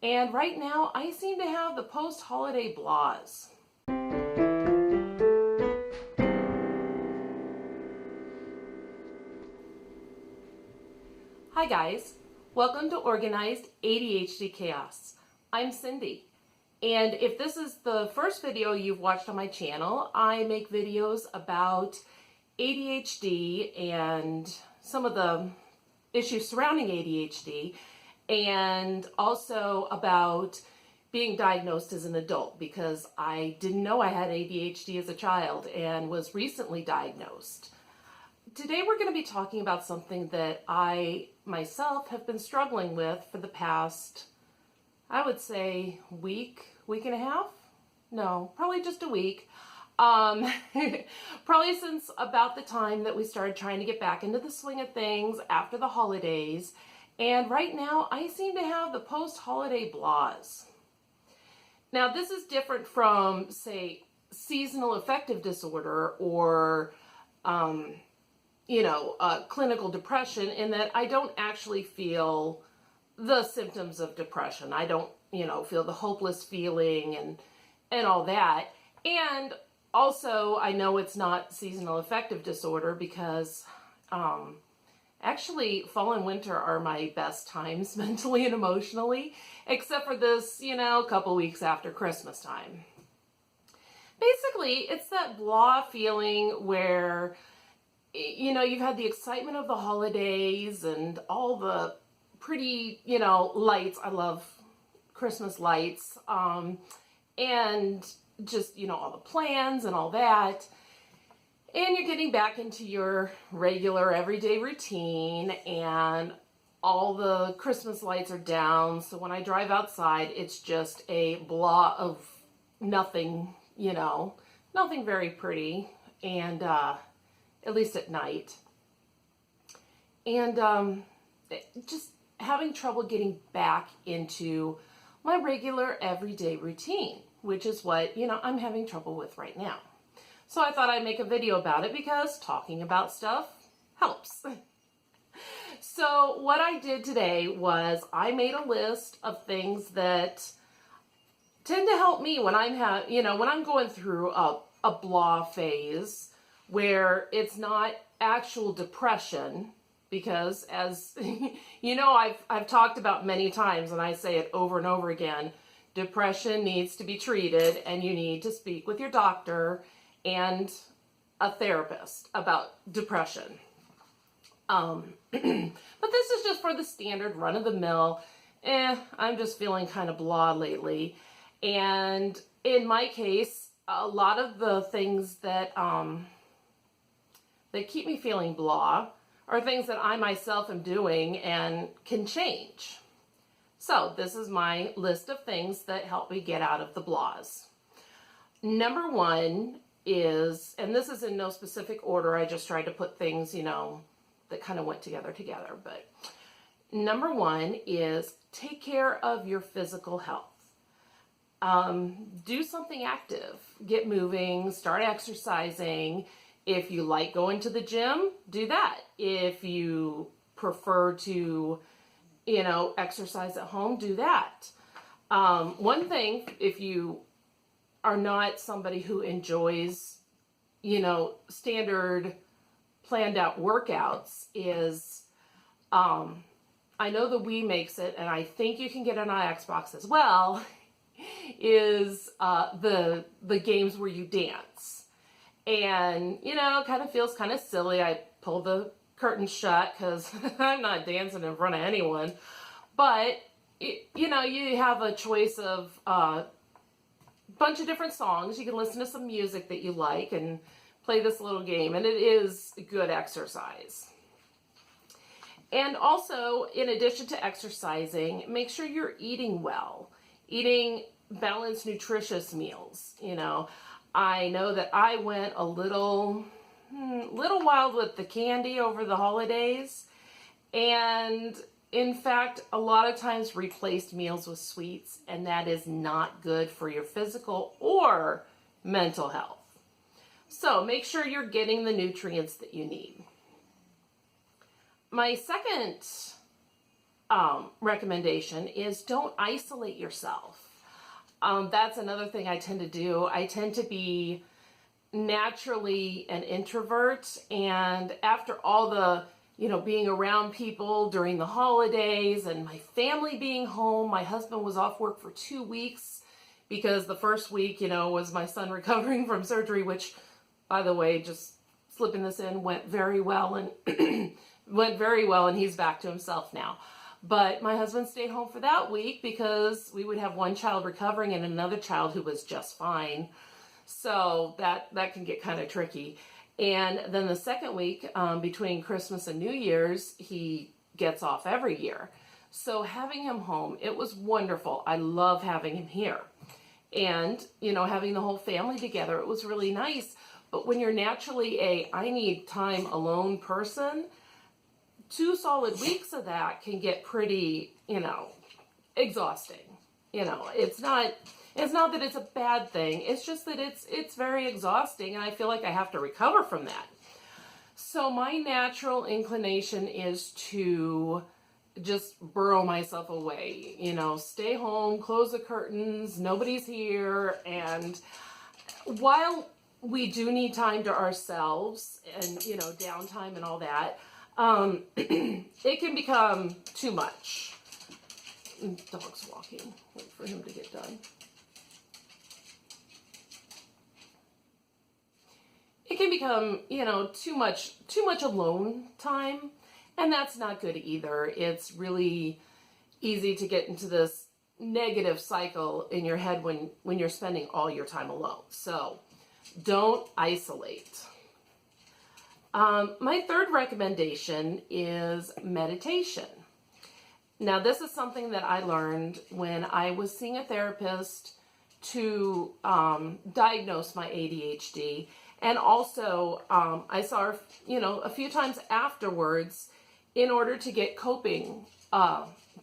And right now, I seem to have the post-holiday blahs. Hi guys, welcome to Organized ADHD Chaos. I'm Cindy, and if this is the first video you've watched on my channel, I make videos about ADHD and some of the issues surrounding ADHD, and also about being diagnosed as an adult, because I didn't know I had ADHD as a child and was recently diagnosed. Today we're going to be talking about something that I myself have been struggling with for the past, I would say, week and a half? No, probably just a week. Probably since about the time that we started trying to get back into the swing of things after the holidays. And right now, I seem to have the post-holiday blahs. Now, this is different from, say, seasonal affective disorder or, clinical depression, in that I don't actually feel the symptoms of depression. I don't, feel the hopeless feeling and all that. And also, I know it's not seasonal affective disorder because, actually, fall and winter are my best times mentally and emotionally, except for this, couple weeks after Christmas time. Basically, it's that blah feeling where, you've had the excitement of the holidays and all the pretty, lights. I love Christmas lights. And just, all the plans and all that. And you're getting back into your regular everyday routine, and all the Christmas lights are down. So when I drive outside, it's just a blah of nothing, nothing very pretty, and at least at night. And just having trouble getting back into my regular everyday routine, which is what, I'm having trouble with right now. So I thought I'd make a video about it because talking about stuff helps. So what I did today was I made a list of things that tend to help me when when I'm going through a blah phase where it's not actual depression, because as I've talked about many times, and I say it over and over again, depression needs to be treated, and you need to speak with your doctor and a therapist about depression. But this is just for the standard run-of-the-mill, I'm just feeling kind of blah lately. And in my case, a lot of the things that keep me feeling blah are things that I myself am doing and can change. So this is my list of things that help me get out of the blahs. Number one is, and this is in no specific order, I just tried to put things, that kind of went together, but number one is take care of your physical health. Do something active, get moving, start exercising. If you like going to the gym, do that. If you prefer to, exercise at home, do that. One thing, if you are not somebody who enjoys, standard planned out workouts, is, I know the Wii makes it, and I think you can get it on Xbox as well, is the games where you dance. And, it kind of feels kind of silly. I pull the curtain shut because I'm not dancing in front of anyone. But, you have a choice of a bunch of different songs. You can listen to some music that you like and play this little game. And it is good exercise. And also, in addition to exercising, make sure you're eating well. Eating balanced, nutritious meals, I know that I went a little wild with the candy over the holidays, and in fact, a lot of times replaced meals with sweets, and that is not good for your physical or mental health. So make sure you're getting the nutrients that you need. My second recommendation is don't isolate yourself. That's another thing I tend to do. I tend to be naturally an introvert, and after all the being around people during the holidays and my family being home, my husband was off work for 2 weeks because the first week was my son recovering from surgery, which, by the way, just slipping this in, went very well, and and he's back to himself now. But my husband stayed home for that week because we would have one child recovering and another child who was just fine. So that can get kind of tricky. And then the second week, between Christmas and New Year's, he gets off every year. So having him home, it was wonderful. I love having him here. And, having the whole family together, it was really nice. But when you're naturally I need time alone person, 2 solid weeks of that can get pretty, exhausting. It's not that it's a bad thing. It's just that it's very exhausting, and I feel like I have to recover from that. So my natural inclination is to just burrow myself away, stay home, close the curtains, nobody's here. And while we do need time to ourselves and, downtime and all that, it can become too much. Dog's walking. Wait for him to get done. It can become, too much alone time, and that's not good either. It's really easy to get into this negative cycle in your head when you're spending all your time alone. So don't isolate. My third recommendation is meditation. Now, this is something that I learned when I was seeing a therapist to diagnose my ADHD. And also, I saw her, a few times afterwards in order to get coping,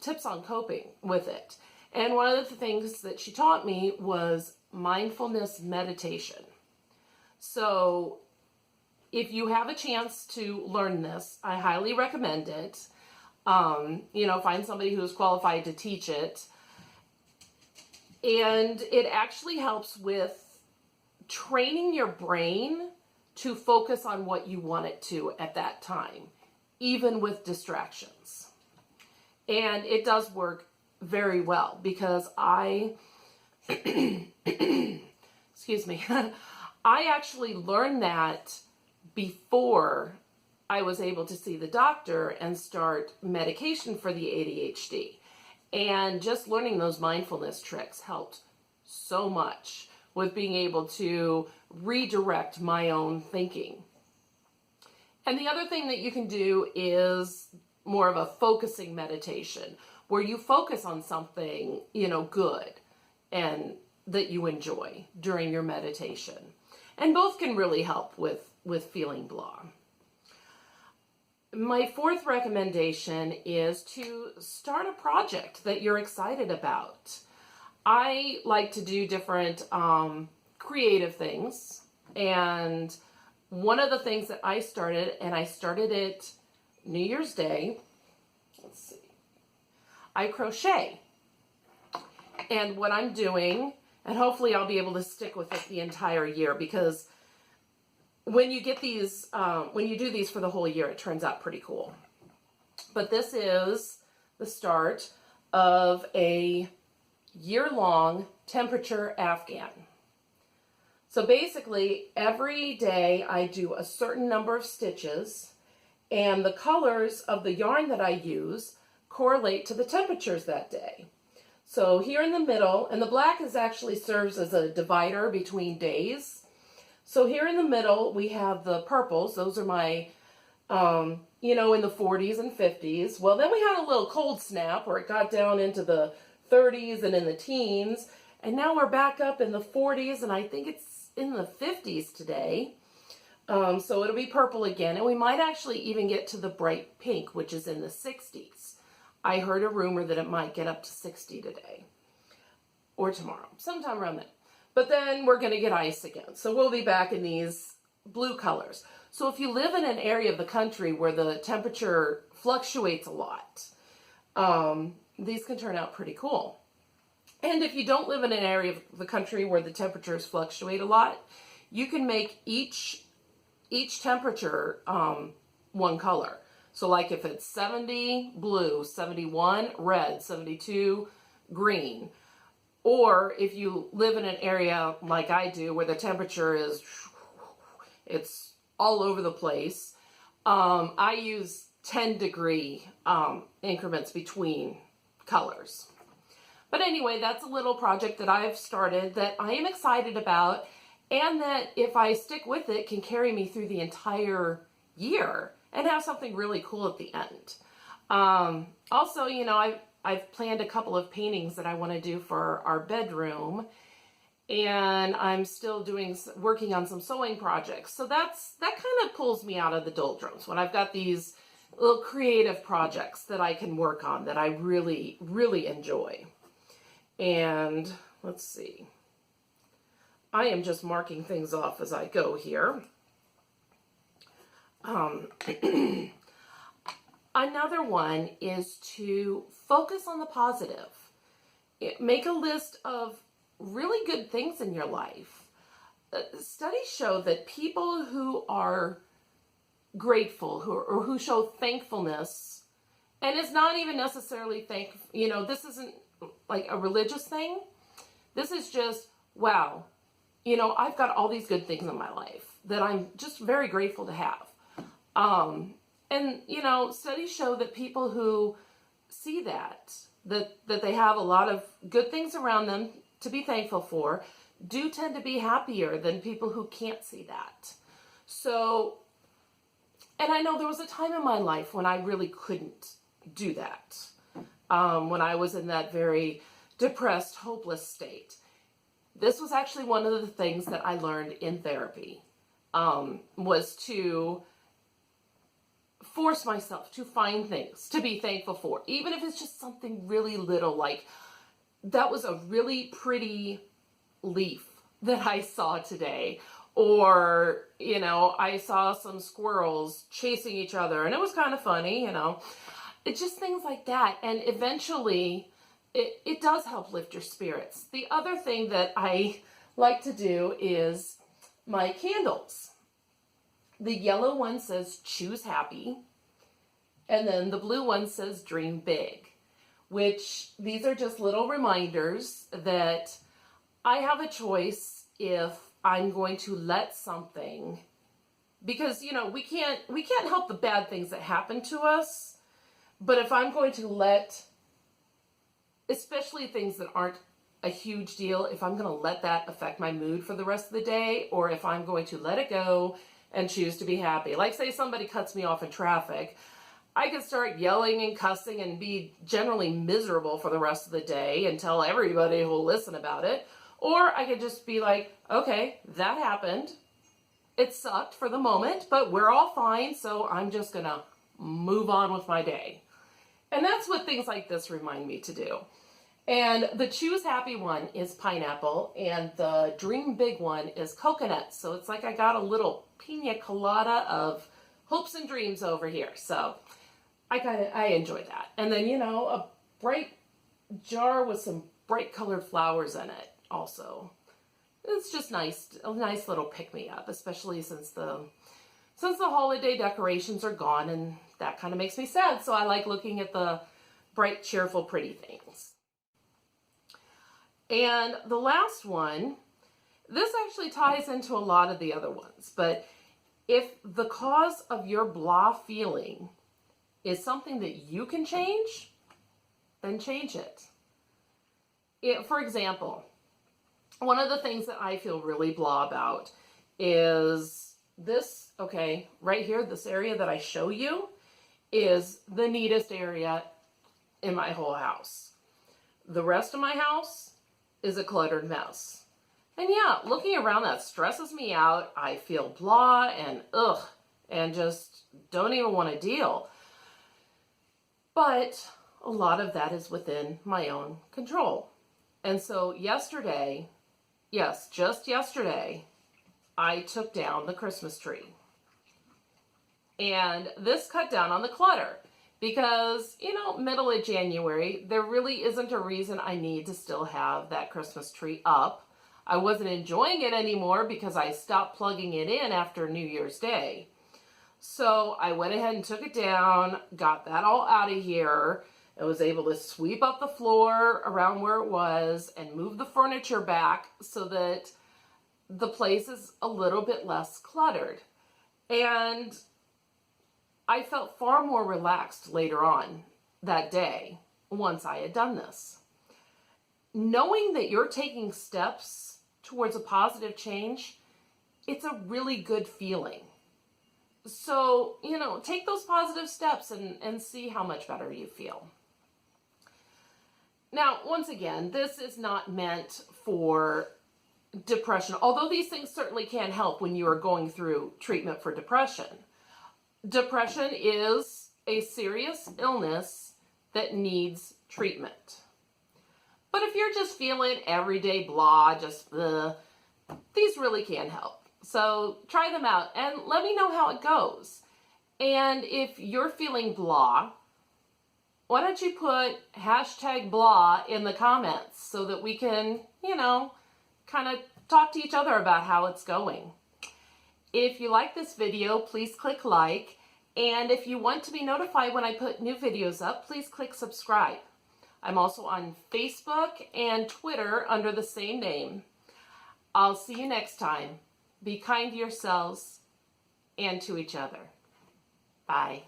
tips on coping with it. And one of the things that she taught me was mindfulness meditation. So if you have a chance to learn this, I highly recommend it. Find somebody who's qualified to teach it. And it actually helps with training your brain to focus on what you want it to at that time, even with distractions. And it does work very well because excuse me, I actually learned that before I was able to see the doctor and start medication for the ADHD. And just learning those mindfulness tricks helped so much with being able to redirect my own thinking. And the other thing that you can do is more of a focusing meditation, where you focus on something, good and that you enjoy during your meditation. And both can really help with feeling blah. My fourth recommendation is to start a project that you're excited about. I like to do different creative things, and one of the things that I started it New Year's Day, let's see, I crochet. And what I'm doing, and hopefully I'll be able to stick with it the entire year, because when you get these, when you do these for the whole year, it turns out pretty cool. But this is the start of a year-long temperature afghan. So basically, every day I do a certain number of stitches, and the colors of the yarn that I use correlate to the temperatures that day. So here in the middle, and the black actually serves as a divider between days. So here in the middle, we have the purples. Those are my, in the 40s and 50s. Well, then we had a little cold snap where it got down into the 30s and in the teens. And now we're back up in the 40s, and I think it's in the 50s today. So it'll be purple again. And we might actually even get to the bright pink, which is in the 60s. I heard a rumor that it might get up to 60 today or tomorrow, sometime around then. But then we're going to get ice again. So we'll be back in these blue colors. So if you live in an area of the country where the temperature fluctuates a lot, these can turn out pretty cool. And if you don't live in an area of the country where the temperatures fluctuate a lot, you can make each temperature one color. So like if it's 70 blue, 71 red, 72 green, or if you live in an area like I do where the temperature is, it's all over the place, I use 10-degree increments between colors. But anyway, that's a little project that I've started that I am excited about, and that if I stick with it can carry me through the entire year and have something really cool at the end. Also, you know, I've planned a couple of paintings that I want to do for our bedroom, and I'm still working on some sewing projects. So that kind of pulls me out of the doldrums when I've got these little creative projects that I can work on that I really, really enjoy. And let's see. I am just marking things off as I go here. Another one is to focus on the positive. Make a list of really good things in your life. Studies show that people who are grateful, who show thankfulness, and it's not even necessarily this isn't like a religious thing. This is just, wow, I've got all these good things in my life that I'm just very grateful to have. And studies show that people who see that they have a lot of good things around them to be thankful for do tend to be happier than people who can't see that. So, and I know there was a time in my life when I really couldn't do that. When I was in that very depressed, hopeless state. This was actually one of the things that I learned in therapy, was to force myself to find things to be thankful for, even if it's just something really little, like that was a really pretty leaf that I saw today, or I saw some squirrels chasing each other and it was kind of funny. It's just things like that, and eventually it does help lift your spirits. The other thing that I like to do is my candles. The yellow one says choose happy, and then the blue one says dream big, which these are just little reminders that I have a choice if I'm going to let something, because we can't help the bad things that happen to us, but if I'm going to let, especially things that aren't a huge deal, if I'm going to let that affect my mood for the rest of the day, or if I'm going to let it go and choose to be happy. Like say somebody cuts me off in traffic, I could start yelling and cussing and be generally miserable for the rest of the day and tell everybody who will listen about it. Or I could just be like, okay, that happened. It sucked for the moment, but we're all fine, so I'm just gonna move on with my day. And that's what things like this remind me to do. And the choose happy one is pineapple, and the dream big one is coconut. So it's like I got a little pina colada of hopes and dreams over here. So I enjoy that. And then, a bright jar with some bright colored flowers in it also. It's just nice, a nice little pick-me-up, especially since the holiday decorations are gone, and that kind of makes me sad. So I like looking at the bright, cheerful, pretty things. And the last one, this actually ties into a lot of the other ones, but if the cause of your blah feeling is something that you can change, then change it. For example, one of the things that I feel really blah about is this, okay, right here, this area that I show you is the neatest area in my whole house. The rest of my house is a cluttered mess. And yeah, looking around that stresses me out. I feel blah and ugh, and just don't even want to deal. But a lot of that is within my own control. And so yesterday, yes, just yesterday, I took down the Christmas tree. And this cut down on the clutter. because, you know, middle of January, there really isn't a reason I need to still have that Christmas tree up. I wasn't enjoying it anymore because I stopped plugging it in after New Year's Day. So I went ahead and took it down, got that all out of here. I was able to sweep up the floor around where it was and move the furniture back so that the place is a little bit less cluttered. And I felt far more relaxed later on that day once I had done this. Knowing that you're taking steps towards a positive change, it's a really good feeling. So, you know, take those positive steps and see how much better you feel. Now, once again, this is not meant for depression, although these things certainly can help when you are going through treatment for depression. Depression is a serious illness that needs treatment. But if you're just feeling everyday blah, just these really can help. So try them out and let me know how it goes. And if you're feeling blah, why don't you put #blah in the comments so that we can, you know, kind of talk to each other about how it's going. If you like this video, please click like. And if you want to be notified when I put new videos up, please click subscribe. I'm also on Facebook and Twitter under the same name. I'll see you next time. Be kind to yourselves and to each other. Bye.